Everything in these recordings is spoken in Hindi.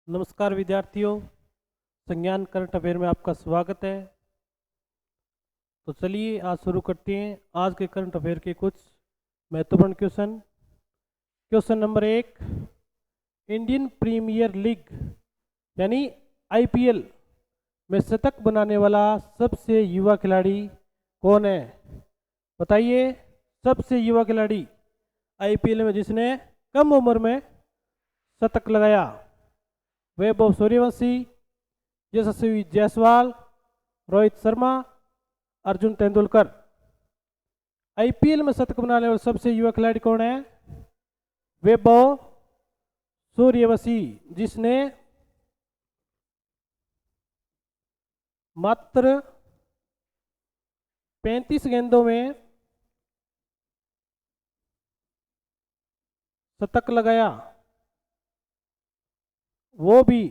नमस्कार विद्यार्थियों, संज्ञान करंट अफेयर में आपका स्वागत है। तो चलिए आज शुरू करते हैं आज के करंट अफेयर के कुछ महत्वपूर्ण question. Question number 1, Indian premier league यानी आईपीएल में शतक बनाने वाला सबसे युवा खिलाड़ी कौन है? बताइए, सबसे युवा खिलाड़ी आईपीएल में जिसने कम उम्र में शतक लगाया। वैभव सूर्यवंशी, यशस्वी जायसवाल, रोहित शर्मा, अर्जुन तेंदुलकर। आईपीएल में शतक बनाने वाले सबसे युवा खिलाड़ी कौन है? वैभव सूर्यवंशी, जिसने मात्र 35 गेंदों में शतक लगाया, वो भी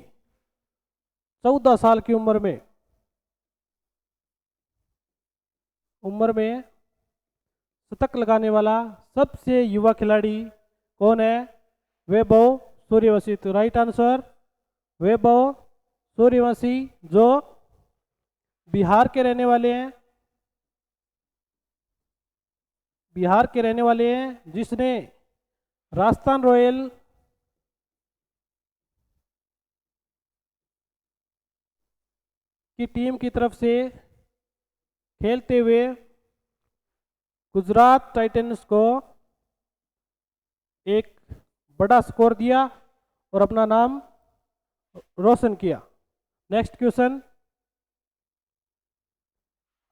14 साल की उम्र में शतक लगाने वाला सबसे युवा खिलाड़ी कौन है? वैभव सूर्यवंशी। तो राइट आंसर वैभव सूर्यवंशी, जो बिहार के रहने वाले हैं, जिसने राजस्थान रॉयल की टीम की तरफ से खेलते हुए गुजरात टाइटंस को एक बड़ा स्कोर दिया और अपना नाम रोशन किया। नेक्स्ट क्वेश्चन,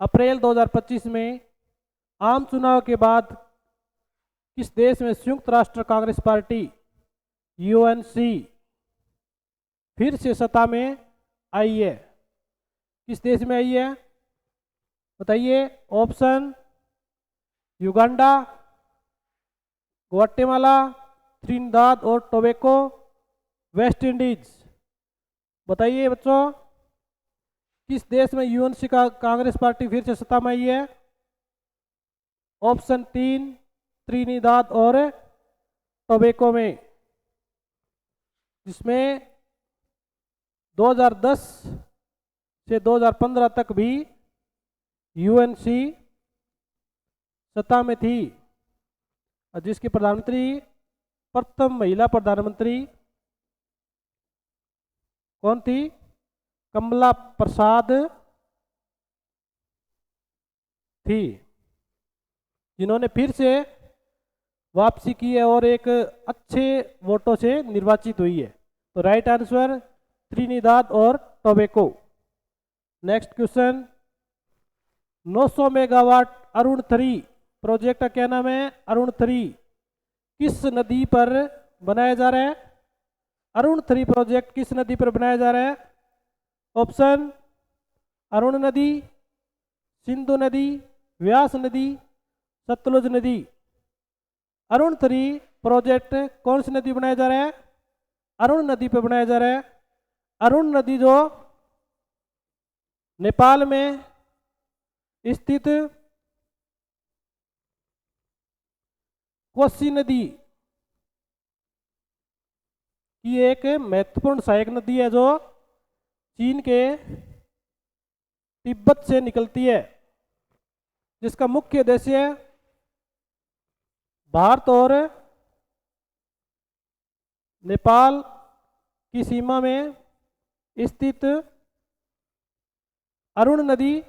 अप्रैल 2025 में आम चुनाव के बाद किस देश में संयुक्त राष्ट्र कांग्रेस पार्टी यूएनसी फिर से सत्ता में आई है? किस देश में आई है? बताइए। ऑप्शन युगांडा, ग्वाटेमाला, त्रिनिदाद और टोबैको, वेस्ट इंडीज। बताइए बच्चों, किस देश में यूएनसी का कांग्रेस पार्टी फिर से सत्ता में आई है? ऑप्शन 3 त्रिनिदाद और टोबैको में, जिसमें 2010 से 2015 तक भी यूएनसी सत्ता में थी, और जिसकी प्रथम महिला प्रधानमंत्री कौन थी? कमला प्रसाद थी, जिन्होंने फिर से वापसी की है और एक अच्छे वोटों से निर्वाचित हुई है। तो राइट आंसर त्रिनिदाद और tobacco. Next question, 900 megawatt Arun 3 project का क्या नाम है? अरुण 3 किस नदी पर बनाया जा रहा है? अरुण 3 प्रोजेक्ट किस नदी पर बनाया जा रहा है? ऑप्शन अरुण नदी, सिंधु नदी, व्यास नदी, सतलुज नदी। अरुण 3 प्रोजेक्ट कौन सी नदी बनाया जा रहा है? अरुण नदी पर बनाया जा रहा है। अरुण नदी जो नेपाल में स्थित कोसी नदी की एक महत्वपूर्ण सहायक नदी है, जो चीन के तिब्बत से निकलती है, जिसका मुख्य उद्देश्य भारत और नेपाल की सीमा में स्थित अरुण नदी।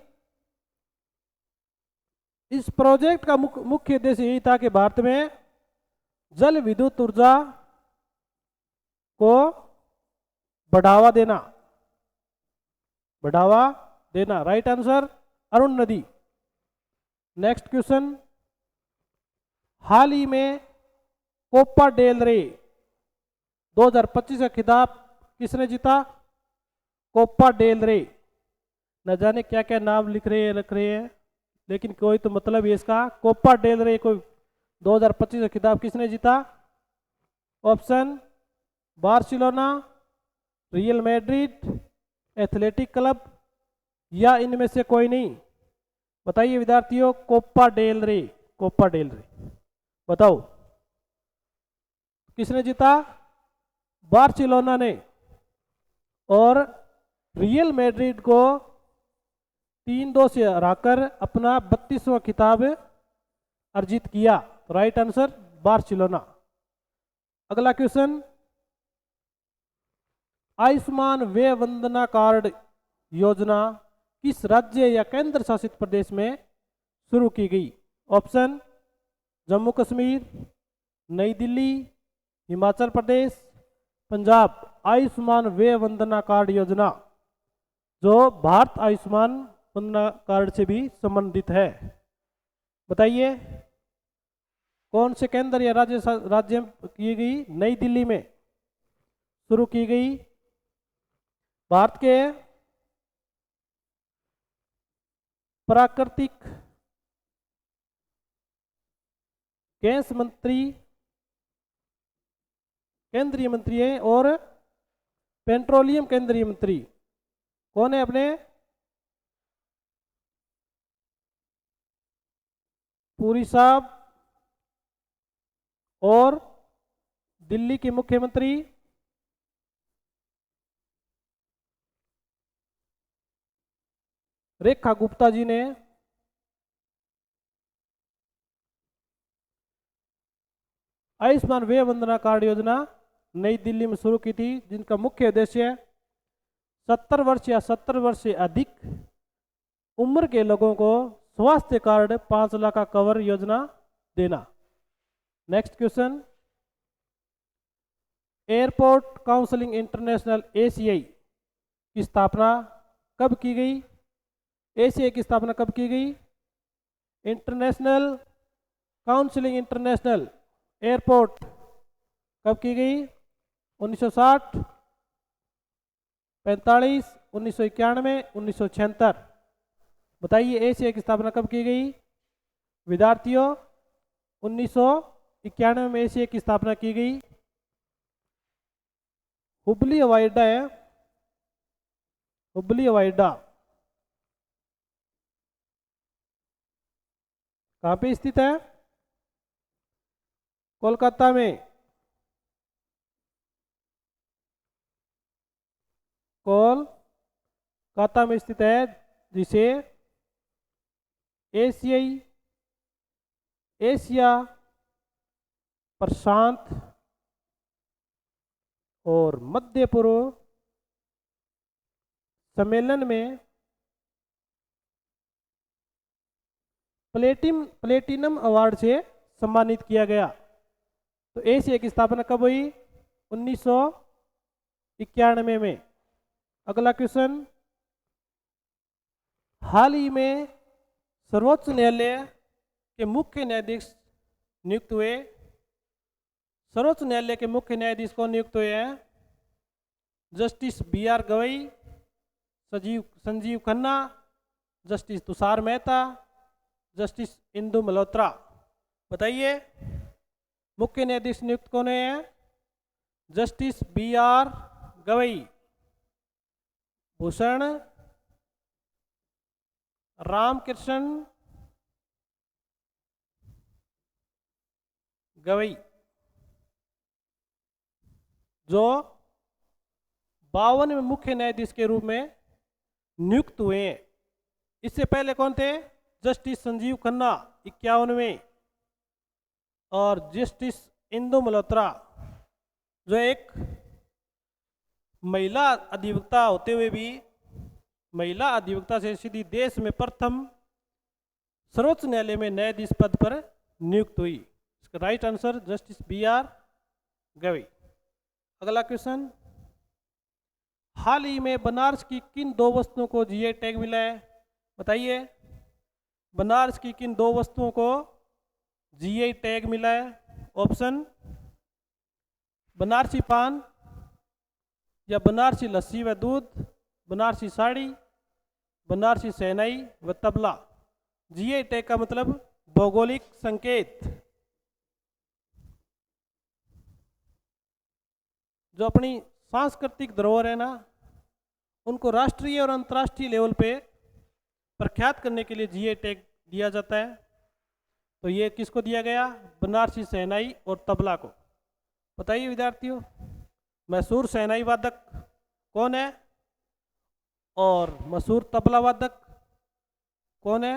इस प्रोजेक्ट का मुख्य उद्देश्य यही था कि भारत में जल विद्युत ऊर्जा को बढ़ावा देना। राइट आंसर अरुण नदी। नेक्स्ट क्वेश्चन, हाल ही में कोपा डेल रे 2025 का खिताब किसने जीता? कोपा डेल रे। न जाने क्या क्या नाम रख रहे हैं, लेकिन कोई तो मतलब है इसका। कोपा डेल रे को 2025 का खिताब किसने जीता? Option Barcelona, real Madrid, athletic club, या इनमें से कोई नहीं। बताइए विद्यार्थियों, कोपा डेल रे बताओ किसने जीता? बार्सिलोना ने। और रियल मैड्रिड को 3-2 से हराकर अपना 32वां खिताब अर्जित किया। तो राइट आंसर बार्सिलोना। अगला क्वेश्चन, आयुष्मान व्यय वंदना कार्ड योजना किस राज्य या केंद्र शासित प्रदेश में शुरू की गई? ऑप्शन जम्मू कश्मीर, नई दिल्ली, हिमाचल प्रदेश, पंजाब। आयुष्मान व्यय वंदना कार्ड योजना जो भारत आयुष्मान वंदना कार्ड से भी संबंधित है, बताइए कौन से केंद्र या राज्य में की गई? नई दिल्ली में शुरू की गई। भारत के प्राकृतिक गैस मंत्री केंद्रीय मंत्री है और पेट्रोलियम केंद्रीय मंत्री कौन है अपने? पुरी साहब। और दिल्ली के मुख्यमंत्री रेखा गुप्ता जी ने आयुष्मान व्यय वंदना कार्ड योजना नई दिल्ली में शुरू की थी, जिनका मुख्य उद्देश्य 70 वर्ष या 70 वर्ष से अधिक उम्र के लोगों को स्वास्थ्य कार्ड 5 लाख का कवर योजना देना। Next question, airport counselling international ACI की स्थापना कब की गई? एसीआई की स्थापना कब की गई? इंटरनेशनल काउंसिलिंग इंटरनेशनल एयरपोर्ट कब की गई? 1960, 45, 1991, 1976। बताइए एसीआई की स्थापना कब की गई? विद्यार्थियों 1991 में एसीआई की स्थापना की गई। हुबली हवाई अड्डा है, हुबली हवाई अड्डा कहाँ पे स्थित है? कोलकाता में। कोलकाता में स्थित है, जिसे एशिया प्रशांत और मध्य पूर्व सम्मेलन में प्लेटिनम अवार्ड से सम्मानित किया गया। तो एशिया की स्थापना कब हुई? 1991 में। अगला क्वेश्चन, हाल ही में सर्वोच्च न्यायालय के मुख्य न्यायाधीश नियुक्त हुए। सर्वोच्च न्यायालय के मुख्य न्यायाधीश कौन नियुक्त हुए हैं? Justice BR Gavai, Sanjeev Khanna, justice Tushar Mehta, justice Indu Malhotra. बताइए मुख्य न्यायाधीश नियुक्त कौन है? जस्टिस BR गवई, भूषण रामकृष्ण गवई, जो 52वें मुख्य न्यायाधीश के रूप में नियुक्त हुए हैं। इससे पहले कौन थे? जस्टिस संजीव खन्ना 51वें और जस्टिस इंदु मल्होत्रा, जो एक महिला अधिवक्ता होते हुए भी महिला अधिवक्ता से सीधी देश में प्रथम सर्वोच्च न्यायालय में न्यायाधीश पद पर नियुक्त हुई। इसका right answer justice BR Gavai. अगला क्वेश्चन, हाल ही में बनारस की किन 2 वस्तुओं को GI टैग मिला है? बताइए बनारस की किन 2 वस्तुओं को GI टैग मिला है? ऑप्शन बनारसी पान या बनारसी लस्सी व दूध, बनारसी साड़ी, बनारसी शहनाई व तबला। GI टैग का मतलब भौगोलिक संकेत। जो अपनी सांस्कृतिक धरोहर है ना, उनको राष्ट्रीय और अंतर्राष्ट्रीय लेवल पे प्रख्यात करने के लिए GI टैग दिया जाता है। तो ये किसको दिया गया? बनारसी शहनाई और तबला को। बताइए विद्यार्थियों, मशहूर शहनाई वादक कौन है? और मशहूर तबला वादक कौन है,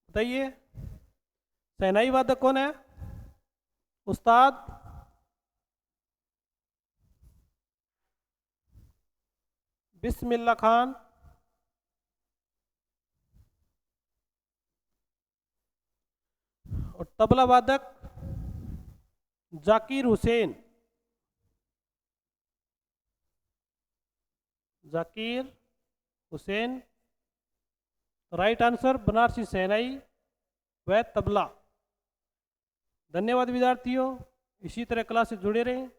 बताइए। शहनाई वादक कौन है, उस्ताद बिस्मिल्लाह खान। और तबला वादक जाकिर हुसैन, जाकिर हुसैन। राइट आंसर बनारसी शहनाई व तबला। धन्यवाद विद्यार्थियों, इसी तरह क्लास से जुड़े रहें।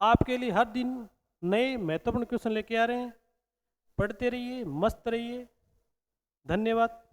आपके लिए हर दिन नए महत्वपूर्ण क्वेश्चन लेके आ रहे हैं। पढ़ते रहिए, मस्त रहिए। धन्यवाद।